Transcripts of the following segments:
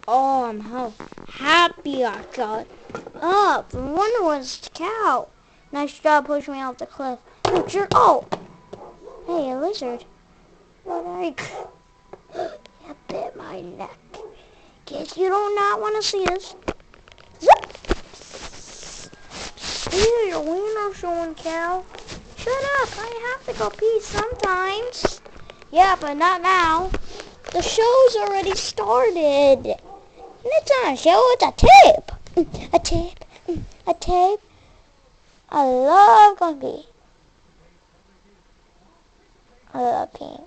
Oh, I'm how happy I got up. I wonder what's the cow. Nice job pushing me off the cliff. You jerk. Oh! Hey, a lizard. What are you? You bit my neck. Guess you do not want to see this. Zip! Ew, your wiener showing, cow. Shut up. I have to go pee sometimes. Yeah, but not now. The show's already started. It's not a show, it's a tape. A tape. A tape. I love going to pee. I love peeing.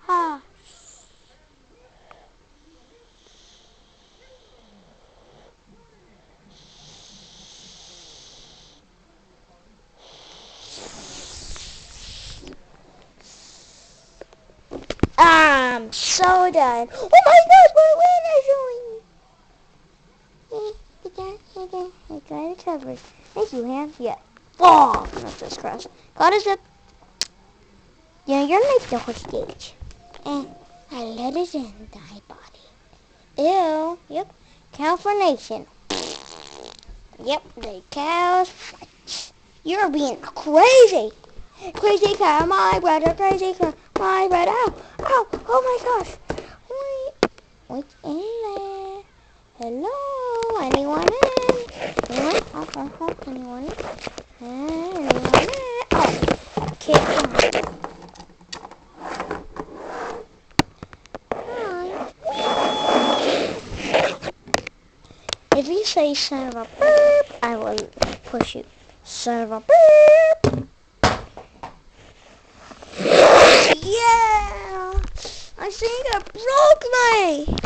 Ah. I'm so done. Oh my gosh, my wiener's showing. I got it covered. Thank you, Han. Yeah. Oh, that's just cross. Got his zip. Yeah, you're like the whole stage. And I let it in thy body. Ew. Yep. Cow for nation. Yep, the cows. You're being crazy. Crazy cow, my brother. Crazy cow, my brother. Ow, ow, oh my gosh. What's in there? Hello, anyone in? Anyone? Anyone in? Anyone in? Oh, kid. Hi. If you say son of a burp, I will push you. Son of a burp. Yeah! I think I broke me!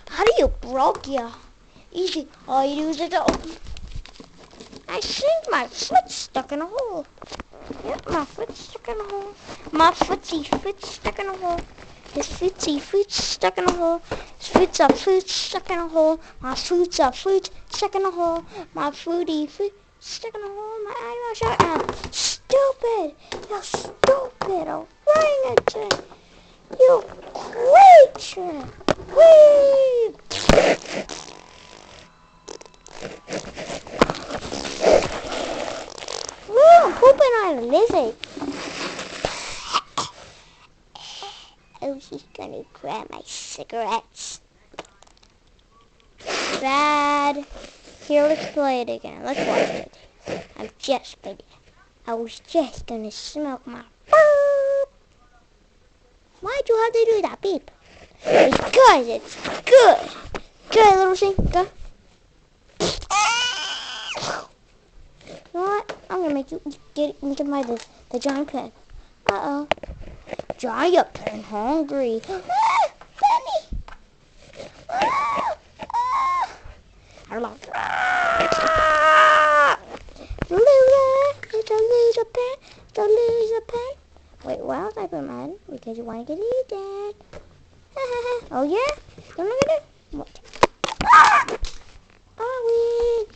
How do you broke ya? Easy. All you do is just I think my foot's stuck in a hole. Yep, my foot's stuck in a hole. My foot's stuck in a hole. His foot's stuck in a hole. His foot's stuck in a hole. My foot's stuck in a hole. My foot stuck in a hole. My eyelash out. I'm stupid. You're stupid. Orangutan. You creature. Whee! Woo, I'm pooping on a lizard. Oh, she's gonna grab my cigarettes. Bad. Here, let's play it again. Let's watch it. I was just gonna smoke my burp. Why'd you have to do that beep? Because it's good. Good, little thing. Go. You know what? I'm gonna make you get into the giant pen. Uh-oh. Giant pen hungry. Penny! I love loser pen. The loser pen. Wait, why else I put mine? Because you want to get eaten. Oh yeah? Don't look at it. What?